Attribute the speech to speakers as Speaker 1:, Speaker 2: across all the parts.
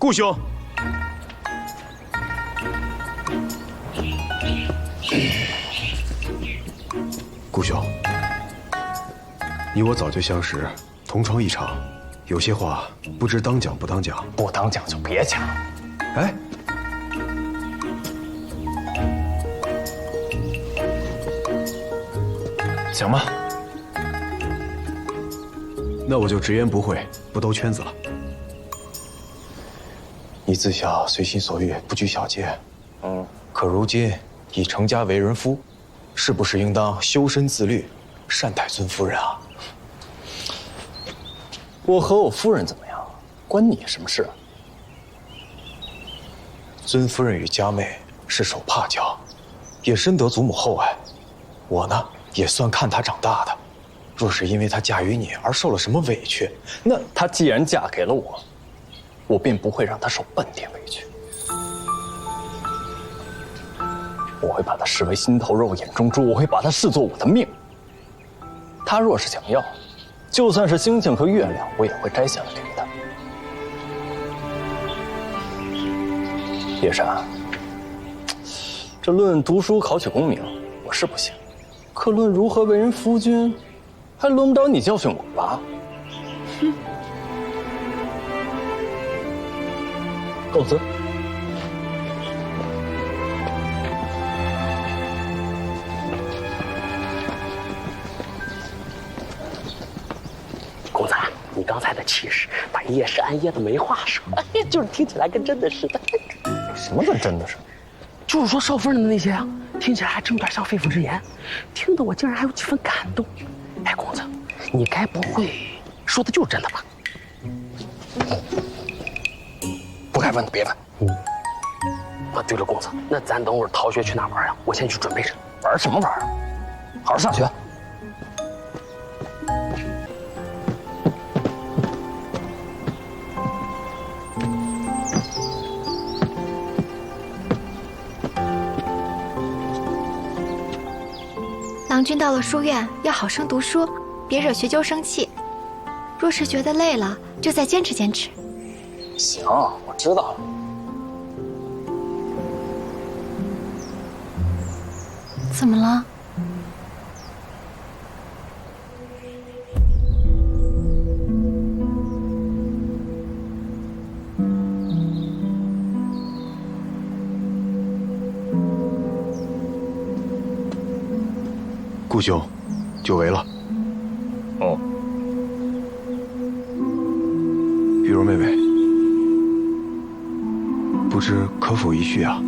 Speaker 1: 顾兄，顾兄，你我早就相识，同窗一场，有些话不知当讲不当讲。
Speaker 2: 不当讲就别讲。
Speaker 1: 哎，
Speaker 2: 讲吧。
Speaker 1: 那我就直言不讳，不兜圈子了。你自小随心所欲，不拘小节，可如今已成家为人夫，是不是应当修身自律，善待尊夫人啊？
Speaker 2: 我和我夫人怎么样，关你什么事啊？
Speaker 1: 尊夫人与佳妹是手帕交，也深得祖母厚爱。我呢，也算看她长大的。若是因为她嫁于你而受了什么委屈，那
Speaker 2: 她既然嫁给了我，我便不会让她受半点委屈。我会把她视为心头肉、眼中珠，我会把她视作我的命。她若是想要，就算是星星和月亮，我也会摘下来给她。叶珊，这论读书考取功名，我是不行，可论如何为人夫君，还轮不着你教训我吧？哼！告辞。
Speaker 3: 公子，你刚才的气势，把叶氏安噎的没话说，就是听起来跟真的似的。
Speaker 2: 什么跟真的似的？
Speaker 3: 就是说少夫人的那些啊，听起来还真有点像肺腑之言，听得我竟然还有几分感动。哎，公子，你该不会说的就是真的吧？
Speaker 2: 不该问的别问。
Speaker 3: 啊，对了，公子，那咱等会儿逃学去哪玩呀？我先去准备着。
Speaker 2: 玩什么玩啊？好好上学。
Speaker 4: 郎君到了书院，要好生读书，别惹学究生气。若是觉得累了，就再坚持坚持。
Speaker 2: 行，我知道了。
Speaker 4: 怎么了？
Speaker 1: 顾兄，久违了。
Speaker 2: 哦，
Speaker 1: 玉茹妹妹，不知可否一叙啊？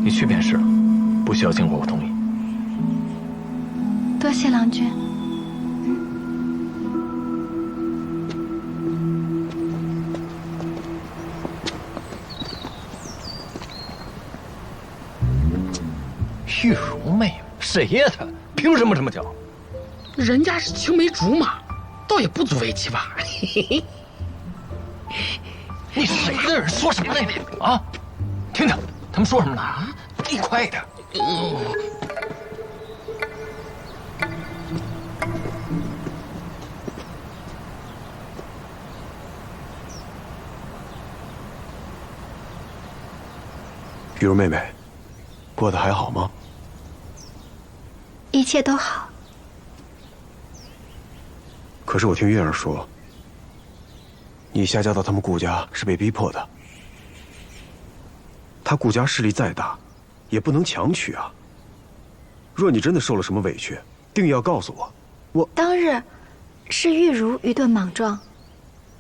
Speaker 2: 你去便是了，不需要经过我同意。
Speaker 4: 多谢郎君。
Speaker 2: 玉茹妹妹，谁呀她？凭什么这么叫？
Speaker 3: 人家是青梅竹马，倒也不足为奇吧？
Speaker 2: 你谁的人说什么呢？啊，听听他们说什么呢？啊，你快点。
Speaker 1: 玉茹妹妹，过得还好吗？
Speaker 4: 一切都好。
Speaker 1: 可是我听月儿说，你下嫁到他们顾家是被逼迫的。他顾家势力再大，也不能强娶啊。若你真的受了什么委屈，定要告诉我。
Speaker 4: 当日是玉茹愚钝莽撞，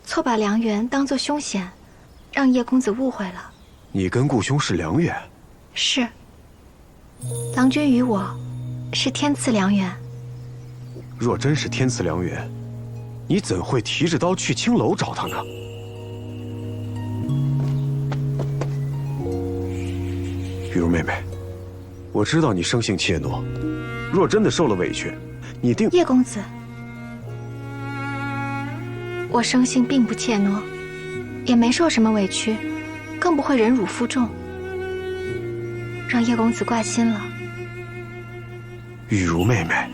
Speaker 4: 错把良缘当作凶险，让叶公子误会了。
Speaker 1: 你跟顾兄是良缘？
Speaker 4: 是。郎君与我是天赐良缘。
Speaker 1: 若真是天赐良缘，你怎会提着刀去青楼找他呢？玉茹妹妹，我知道你生性怯懦，若真的受了委屈，你定……
Speaker 4: 叶公子，我生性并不怯懦，也没受什么委屈，更不会忍辱负重，让叶公子挂心了。
Speaker 1: 玉茹妹妹，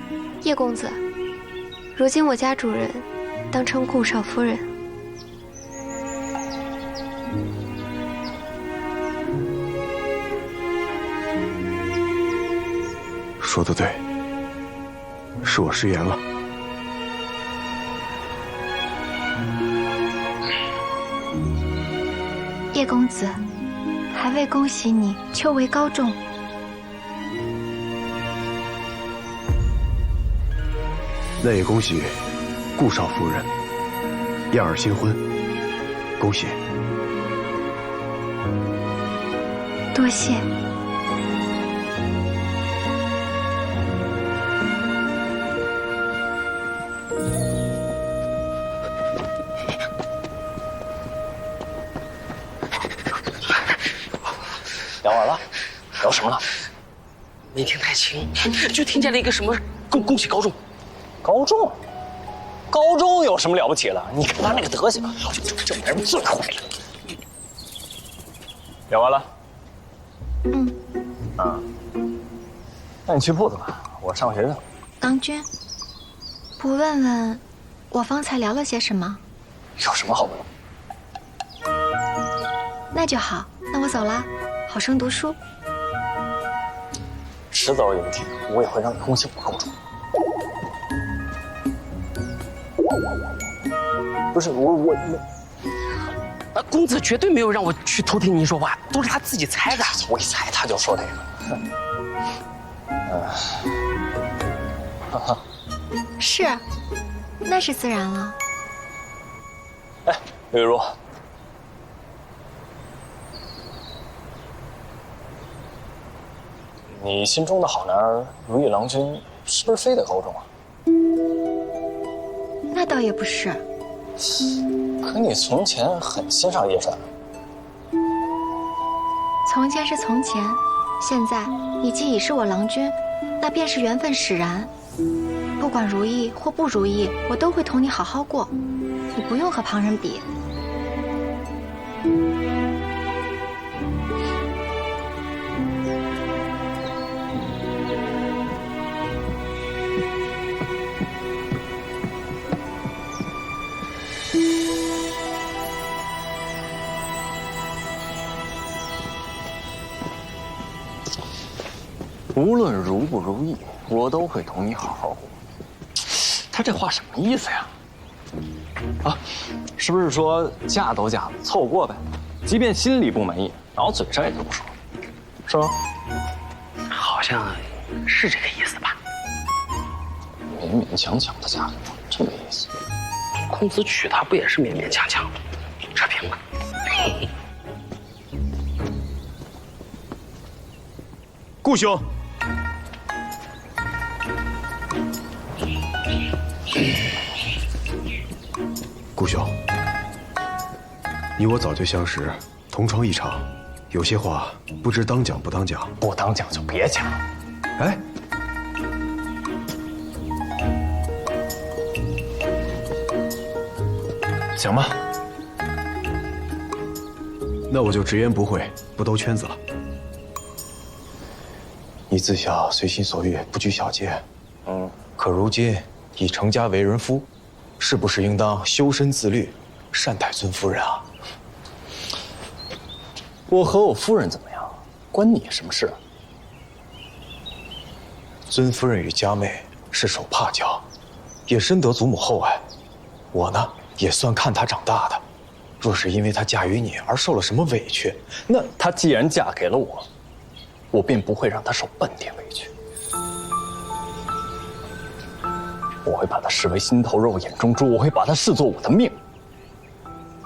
Speaker 5: 叶公子，如今我家主人
Speaker 4: 当成顾少夫人。
Speaker 1: 说得对，是我失言了。
Speaker 4: 叶公子，还未恭喜你秋闱高中。
Speaker 1: 那也恭喜顾少夫人燕儿新婚，恭喜！
Speaker 4: 多谢。
Speaker 2: 聊完了，聊什么了？
Speaker 3: 没听太清，就听见了一个什么恭喜高中。
Speaker 2: 高中？高中有什么了不起了？你看他那个德行，这男人最坏了。聊完了？那你去铺子吧，我上学去了。
Speaker 4: 郎君，不问问我方才聊了些什么？
Speaker 2: 有什么好问的？
Speaker 4: 那就好，那我走了，好生读书。
Speaker 2: 迟早有一天，我也会让你恭喜我高中。不是我，
Speaker 3: 公子绝对没有让我去偷听您说话，都是他自己猜的。
Speaker 2: 我一猜他就说这个。
Speaker 4: 是，那是自然了。
Speaker 2: 哎，玉茹，你心中的好男儿如意郎君，是不是非得高中啊？
Speaker 4: 那倒也不是。
Speaker 2: 可你从前很欣赏叶闪。
Speaker 4: 从前是从前，现在你既已是我郎君，那便是缘分使然。不管如意或不如意，我都会同你好好过。你不用和旁人比。
Speaker 2: 无论如不如意，我都会同你好好过。他这话什么意思呀？啊，是不是说嫁都嫁了，凑合过呗？即便心里不满意，然后嘴上也就不说，是吗？
Speaker 3: 好像是这个意思吧？
Speaker 2: 勉勉强强的嫁给我，真没意思。
Speaker 3: 公子娶她不也是勉勉强强的？扯平了。
Speaker 1: 顾兄，顾兄，你我早就相识，同窗一场，有些话不知当讲不当讲。
Speaker 2: 不当讲就别讲。
Speaker 1: 哎，
Speaker 2: 行吧，
Speaker 1: 那我就直言不讳，不兜圈子了。你自小随心所欲，不拘小节，可如今已成家为人夫，是不是应当修身自律，善待尊夫人啊？
Speaker 2: 我和我夫人怎么样，关你什么事？
Speaker 1: 尊夫人与佳妹是手帕交，也深得祖母厚爱。我呢，也算看她长大的。若是因为她嫁于你而受了什么委屈，那
Speaker 2: 她既然嫁给了我，我便不会让她受半点委屈。我会把她视为心头肉、眼中珠，我会把她视作我的命。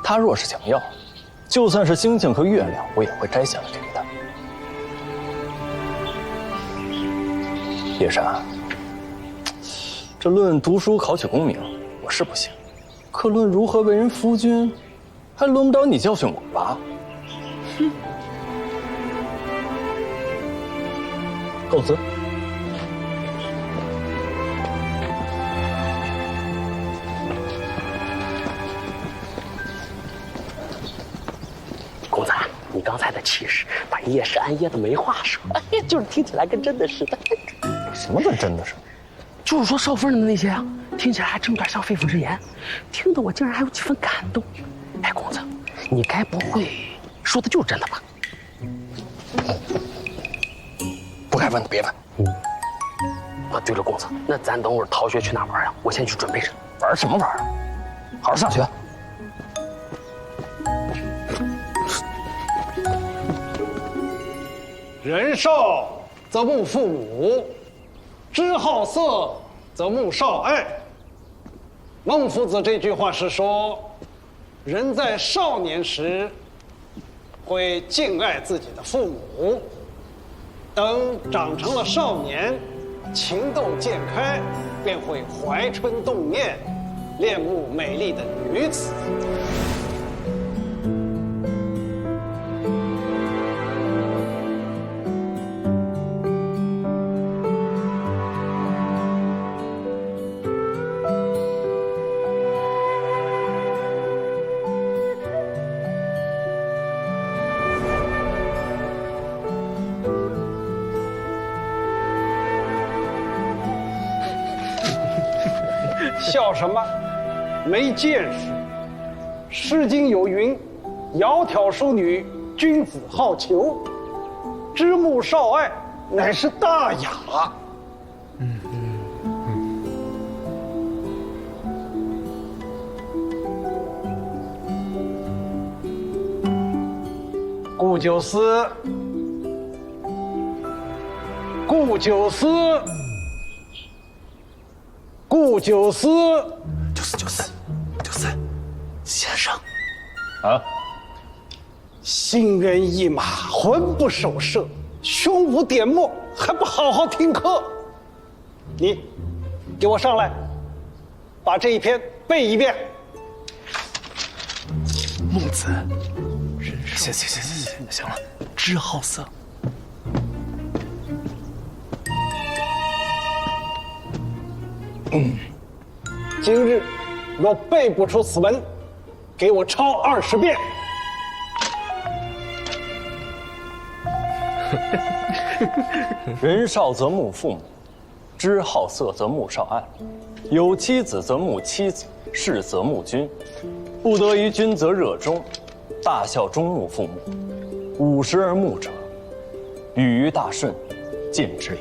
Speaker 2: 她若是想要，就算是星星和月亮，我也会摘下来给她。叶珊，这论读书考取功名，我是不行，可论如何为人夫君，还轮不着你教训我吧？哼！告辞。
Speaker 3: 公子，你刚才的气势，把叶珊噎得没话说，就是听起来跟真的似的。
Speaker 2: 什么跟真的似的？
Speaker 3: 就是说少夫人的那些啊，听起来还真有点像肺腑之言，听得我竟然还有几分感动。哎，公子，你该不会说的就是真的吧？
Speaker 2: 不该问的别问。
Speaker 3: 啊，对了，公子，那咱等会儿逃学去哪玩呀？我先去准备着。
Speaker 2: 玩什么玩啊？好好上学。
Speaker 5: 人少则慕父母，知好色则慕少爱。孟夫子这句话是说，人在少年时会敬爱自己的父母，等长成了少年，情窦渐开，便会怀春动念，恋慕美丽的女子。笑什么？没见识！《诗经》有云：“窈窕淑女，君子好逑。”知慕少爱，乃是大雅。顾九思，顾九思。顾九思，94，
Speaker 1: 先生，
Speaker 2: 啊，
Speaker 5: 心猿意马，魂不守舍，胸无点墨，还不好好听课？你，给我上来，把这一篇背一遍。
Speaker 1: 孟子，行了，知好色。
Speaker 5: 今日若背不出此文，给我抄20遍。
Speaker 2: 人少则慕父母，知好色则慕少爱。有妻子则慕妻子，士则慕君。不得于君则热衷，大孝忠慕父母。50而慕者，与于大顺，见之矣。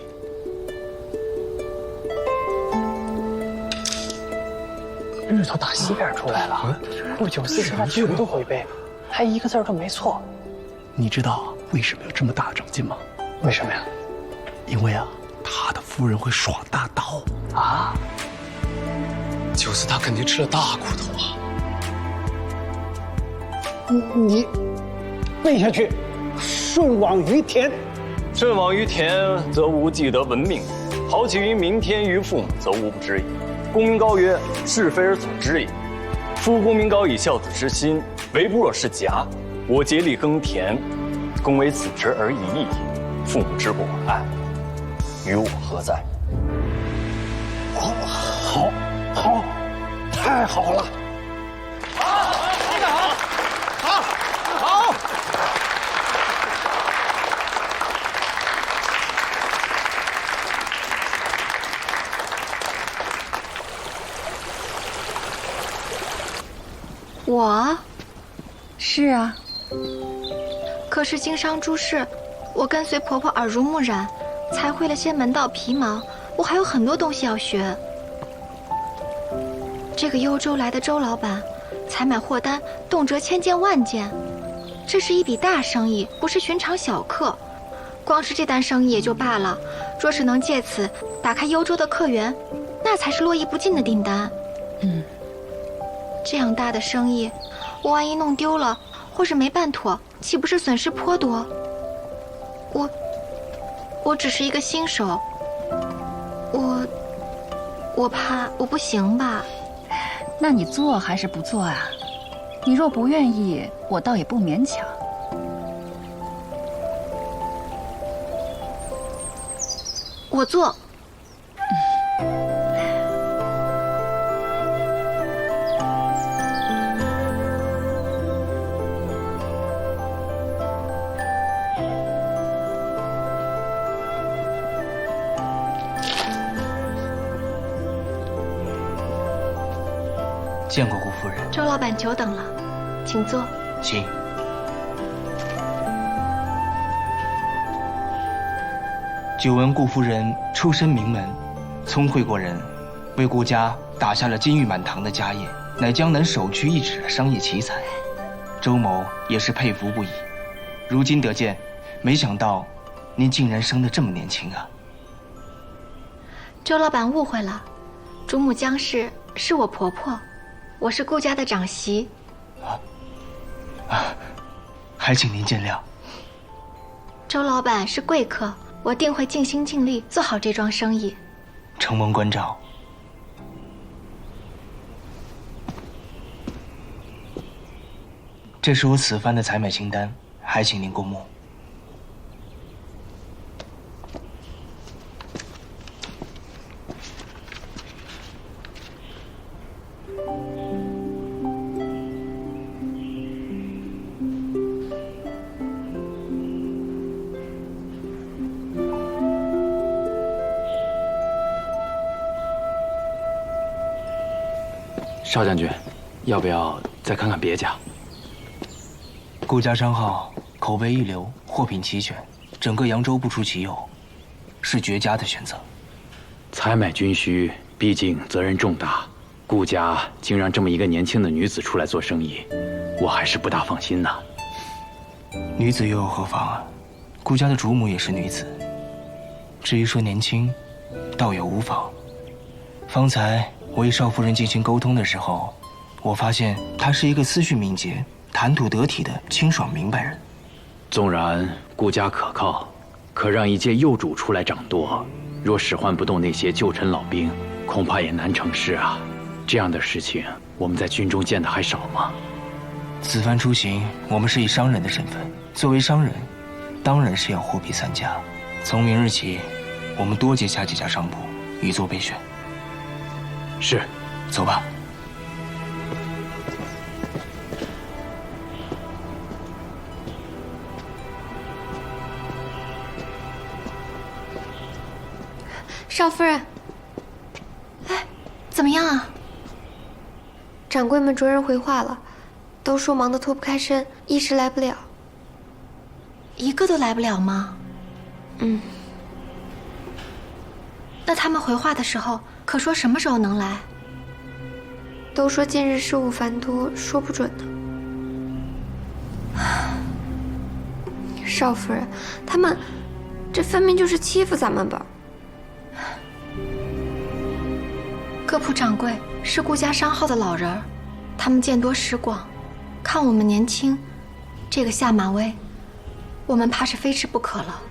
Speaker 3: 日头打西边出来了，顾九思这话全都会背，还一个字都没错。
Speaker 6: 你知道为什么有这么大长进吗？
Speaker 3: 为什么呀？
Speaker 6: 因为啊，他的夫人会耍大刀
Speaker 3: 啊！
Speaker 6: 九思他肯定吃了大苦头啊！
Speaker 5: 你背下去，顺往于田。
Speaker 2: 顺往于田，则无既得闻命；豪气于民天于父母，则无不知矣。公民高曰：“是非而从之也。”夫公民高以孝子之心，为不若是甲。我竭力耕田，公为子之而已义也。父母之不我爱，与我何哉？
Speaker 5: 好，太好了！好！
Speaker 4: 我，是啊。可是经商诸事，我跟随婆婆耳濡目染，才会了些门道皮毛，我还有很多东西要学。这个幽州来的周老板，采买货单动辄1000件万件，这是一笔大生意，不是寻常小客。光是这单生意也就罢了，若是能借此打开幽州的客源，那才是络绎不尽的订单。这样大的生意，我万一弄丢了，或是没办妥，岂不是损失颇多？我只是一个新手，我怕我不行吧？
Speaker 7: 那你做还是不做啊？你若不愿意，我倒也不勉强。
Speaker 4: 我做。
Speaker 3: 见过顾夫人。
Speaker 4: 周老板久等了，请坐。
Speaker 3: 请。久闻顾夫人出身名门，聪慧过人，为顾家打下了金玉满堂的家业，乃江南首屈一指的商业奇才。周某也是佩服不已。如今得见，没想到您竟然生得这么年轻啊！
Speaker 4: 周老板误会了，主母江氏是我婆婆，我是顾家的长媳。
Speaker 3: 还请您见谅。
Speaker 4: 周老板是贵客，我定会尽心尽力做好这桩生意。
Speaker 3: 承蒙关照。这是我此番的采买清单，还请您过目。
Speaker 8: 邵将军，要不要再看看别家？
Speaker 3: 顾家商号口碑一流，货品齐全，整个扬州不出其右，是绝佳的选择。
Speaker 8: 采买军需，毕竟责任重大，顾家竟让这么一个年轻的女子出来做生意，我还是不大放心呐。
Speaker 3: 女子又有何妨啊？顾家的主母也是女子。至于说年轻，倒也无妨。方才我与邵夫人进行沟通的时候，我发现她是一个思绪敏捷、谈吐得体的清爽明白人。
Speaker 8: 纵然顾家可靠，可让一介幼主出来掌舵，若使唤不动那些旧臣老兵，恐怕也难成事啊。这样的事情，我们在军中见的还少吗？
Speaker 3: 此番出行，我们是以商人的身份，作为商人，当然是要货比三家。从明日起，我们多接洽几家商铺，以作备选。
Speaker 8: 是，
Speaker 3: 走吧。
Speaker 9: 少夫人，
Speaker 4: 哎，怎么样啊？
Speaker 9: 掌柜们着人回话了，都说忙得脱不开身，一时来不了。
Speaker 4: 一个都来不了吗？
Speaker 9: 嗯。
Speaker 4: 那他们回话的时候，可说什么时候能来？
Speaker 9: 都说近日事务繁多，说不准呢。少夫人，他们这分明就是欺负咱们吧？
Speaker 4: 各铺掌柜是顾家商号的老人儿，他们见多识广，看我们年轻，这个下马威，我们怕是非吃不可了。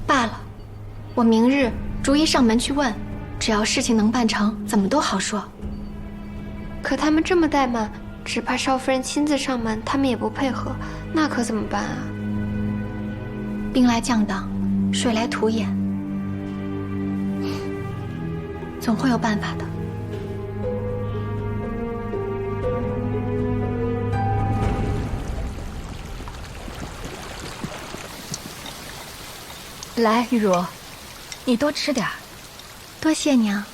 Speaker 4: 罢了，我明日逐一上门去问，只要事情能办成，怎么都好说。
Speaker 9: 可他们这么怠慢，只怕少夫人亲自上门，他们也不配合，那可怎么办啊？
Speaker 4: 兵来将挡，水来土掩，总会有办法的。
Speaker 7: 来，玉茹，你多吃点儿。
Speaker 4: 多谢娘。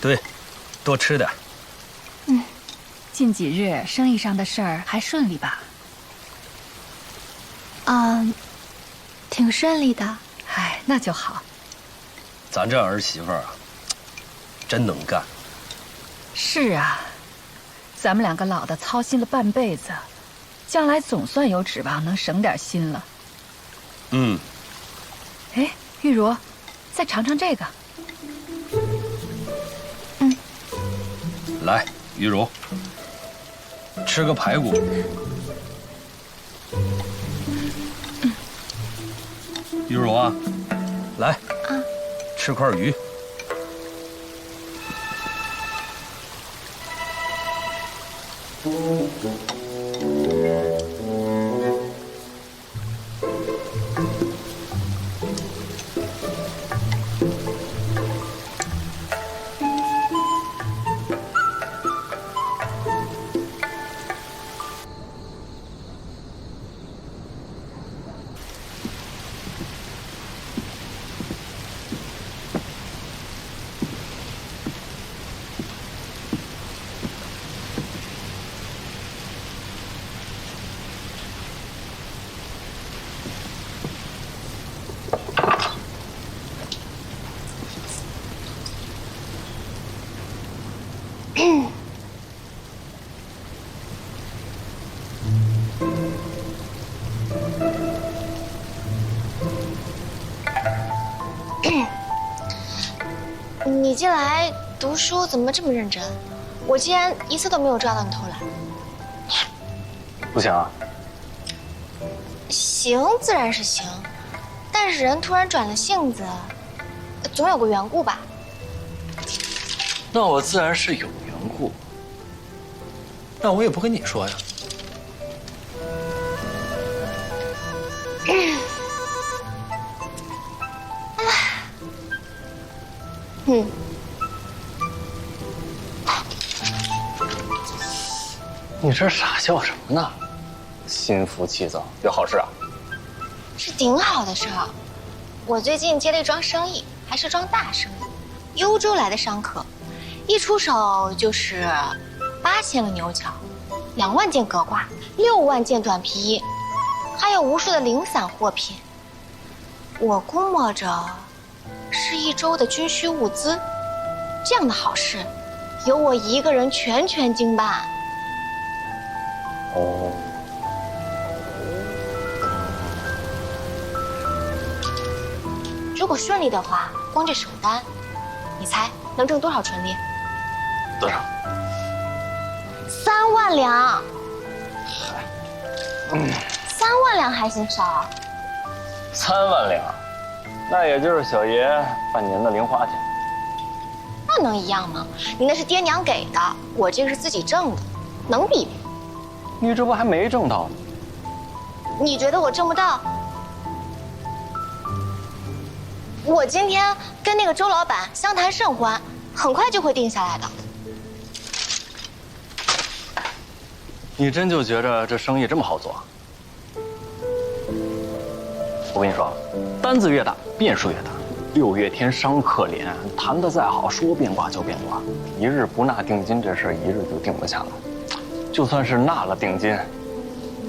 Speaker 2: 对，多吃点。
Speaker 7: 近几日生意上的事儿还顺利吧？
Speaker 4: 挺顺利的。
Speaker 7: 哎，那就好。
Speaker 2: 咱这儿媳妇儿啊，真能干。
Speaker 7: 是啊，咱们两个老的操心了半辈子，将来总算有指望能省点心了。哎，玉茹，再尝尝这个。
Speaker 2: 来，玉茹，吃个排骨。玉茹啊，来，吃块鱼。
Speaker 4: 你进来读书怎么这么认真？我竟然一次都没有抓到你偷懒。
Speaker 2: 不行啊。
Speaker 4: 行，自然是行，但是人突然转了性子，总有个缘故吧？
Speaker 2: 那我自然是有缘故，那我也不跟你说呀。你这傻笑什么呢？心浮气躁，有好事啊？
Speaker 4: 是挺好的事儿。我最近接了一桩生意，还是桩大生意，幽州来的商客，一出手就是8000个牛角，2万件革褂，6万件短皮衣，还有无数的零散货品。我估摸着是1周的军需物资。这样的好事，由我一个人全权经办。
Speaker 2: 哦。
Speaker 4: 如果顺利的话，光这首单，你猜能挣多少纯利？
Speaker 2: 多少
Speaker 4: ？3万两。3万两还嫌少
Speaker 2: ？3万两，那也就是小爷半年的零花钱。
Speaker 4: 那能一样吗？你那是爹娘给的，我这个是自己挣的，能比吗？
Speaker 2: 你这不还没挣到吗？
Speaker 4: 你觉得我挣不到？我今天跟那个周老板相谈甚欢，很快就会定下来的。
Speaker 2: 你真就觉着这生意这么好做？我跟你说，单子越大，变数越大。6月天商客连，谈得再好，说变卦就变卦。一日不纳定金，这事一日就定不下来。就算是纳了定金，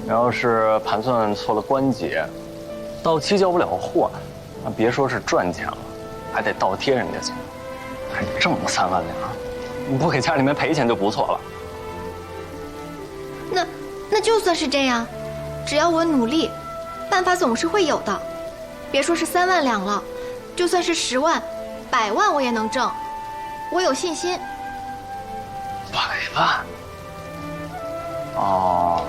Speaker 2: 要是盘算错了关节，到期交不了货，那别说是赚钱了，还得倒贴人家钱，还挣3万两，你不给家里面赔钱就不错了。
Speaker 4: 那就算是这样，只要我努力，办法总是会有的。别说是3万两了，就算是10万、100万，我也能挣。我有信心。
Speaker 2: 100万？哦，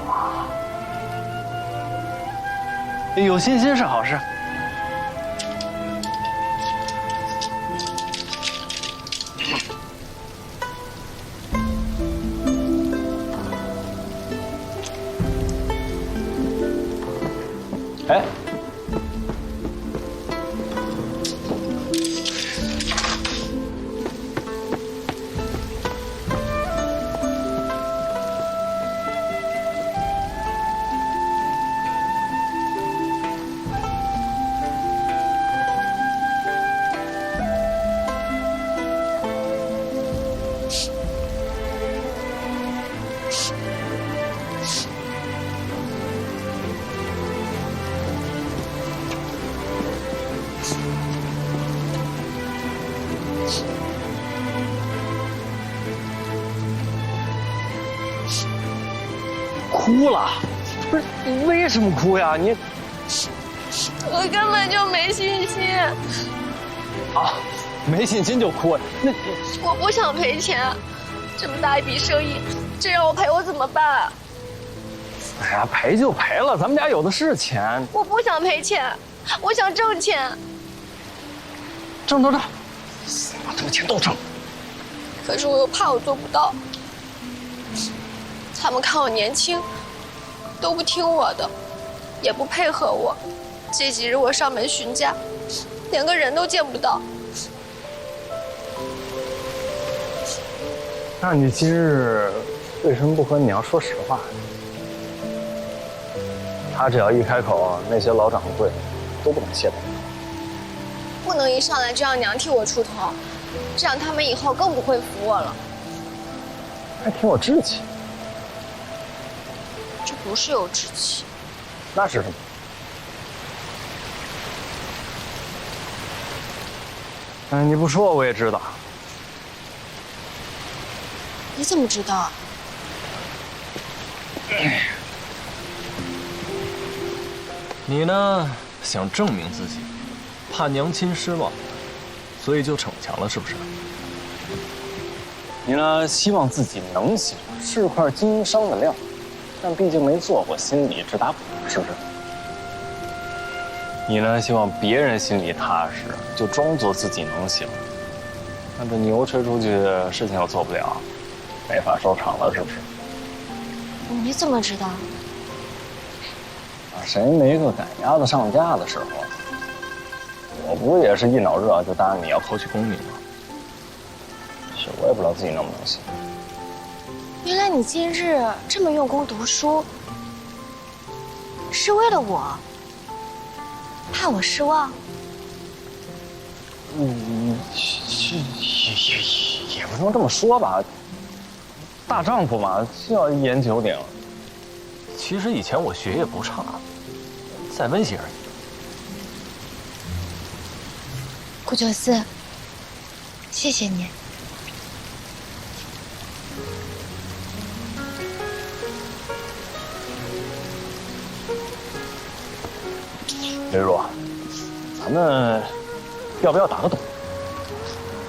Speaker 2: 有信心是好事。哎。哭了？不是，你为什么哭呀？你，
Speaker 9: 我根本就没信心。
Speaker 2: 啊，没信心就哭？那
Speaker 9: 我不想赔钱，这么大一笔生意，这让我赔我怎么办？
Speaker 2: 哎呀，赔就赔了，咱们俩有的是钱。
Speaker 9: 我不想赔钱，我想挣钱。
Speaker 2: 挣都挣，把这个钱都挣。
Speaker 9: 可是我又怕我做不到。他们看我年轻，都不听我的，也不配合我。这几日我上门询价，连个人都见不到。
Speaker 2: 那你今日为什么不和你娘说实话？他只要一开口，那些老掌柜都不敢懈怠。
Speaker 9: 不能一上来就让娘替我出头，这样他们以后更不会服我了。
Speaker 2: 还挺有志气。
Speaker 9: 这不是有志气，
Speaker 2: 那是什么？哎，你不说我也知道。
Speaker 9: 你怎么知道？
Speaker 2: 你呢，想证明自己，怕娘亲失望，所以就逞强了，是不是？你呢，希望自己能行，是块经商的料，但毕竟没做过，心里直打鼓，是不是？你呢，希望别人心里踏实，就装作自己能行。那这牛吹出去，事情又做不了，没法收场了，是不是？
Speaker 9: 你怎么知道？
Speaker 2: 谁没个赶鸭子上架的时候？我不也是一脑热就答应你要考取功名吗？是我也不知道自己能不能行。
Speaker 9: 原来你今日这么用功读书，是为了我，怕我失望？
Speaker 2: 也不能这么说吧。大丈夫嘛，就要一言九鼎。其实以前我学业不差，再温习而已。
Speaker 9: 顾九思，谢谢你。
Speaker 2: 刘若，咱们要不要打个赌？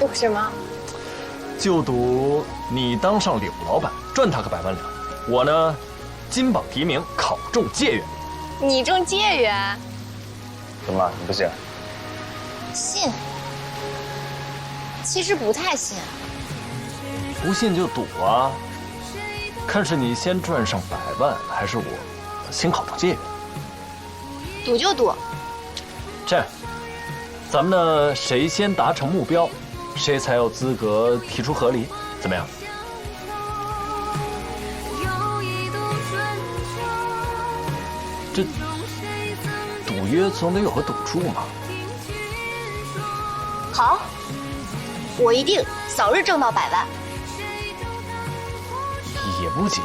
Speaker 9: 赌什么？
Speaker 2: 就赌你当上柳老板，赚他个100万两；我呢，金榜题名，考中解元。
Speaker 9: 你中解元？
Speaker 2: 怎么了？你不信？
Speaker 9: 信？其实不太信。
Speaker 2: 不信就赌啊！看是你先赚上100万，还是我先考中解元？
Speaker 9: 赌就赌。
Speaker 2: 这样，咱们呢，谁先达成目标，谁才有资格提出和离，怎么样？这赌约总得有个赌注嘛。
Speaker 9: 好，我一定早日挣到100万。
Speaker 2: 也不急，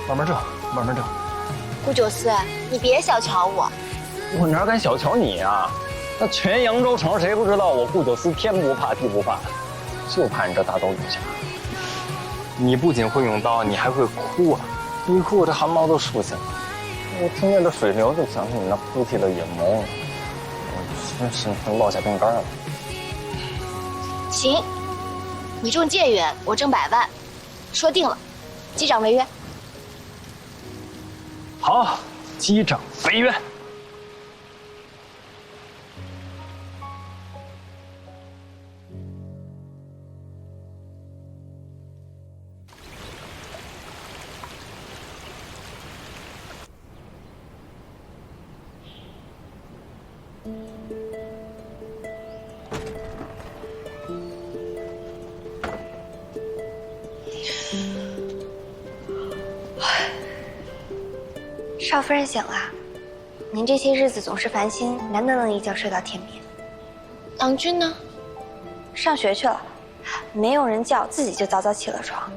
Speaker 2: 慢慢挣，慢慢挣。
Speaker 9: 顾九思，你别小瞧我。
Speaker 2: 我哪敢小瞧你呀？那全扬州城谁不知道我顾九思天不怕地不怕，就怕你这大刀女侠。你不仅会用刀，你还会哭啊！一哭我这汗毛都竖起来了。我听见这水流就想起你那扑涕的眼眸，我真是落下病根了。
Speaker 9: 行，你中解元，我挣100万，说定了，击掌为约。
Speaker 2: 好，击掌为约。
Speaker 4: 少夫人醒了，您这些日子总是烦心，难得能一觉睡到天明。
Speaker 9: 郎君呢？
Speaker 4: 上学去了，没有人叫，自己就早早起了床。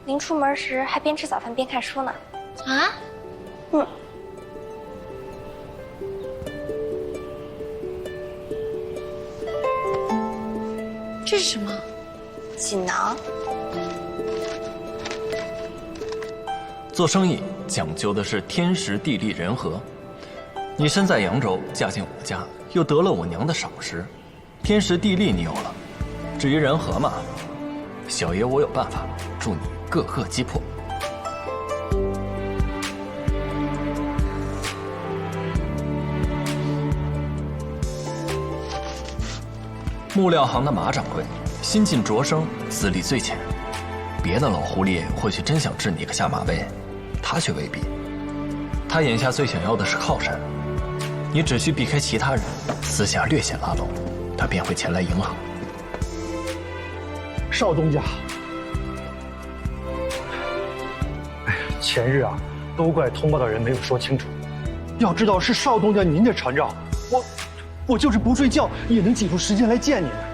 Speaker 4: 临出门时还边吃早饭边看书呢。
Speaker 9: 啊？
Speaker 4: 嗯。
Speaker 9: 这是什么？
Speaker 4: 锦囊。
Speaker 2: 做生意讲究的是天时地利人和。你身在扬州，嫁进我家，又得了我娘的赏识，天时地利你有了，至于人和嘛，小爷我有办法，助你各个击破。木料行的马掌柜，新晋擢升，资历最浅。别的老狐狸或许真想置你个下马威，他却未必。他眼下最想要的是靠山，你只需避开其他人，私下略显拉拢，他便会前来迎合。
Speaker 10: 少东家，哎呀，前日啊，都怪通报的人没有说清楚。要知道是少东家您的传召，我就是不睡觉也能挤出时间来见您啊。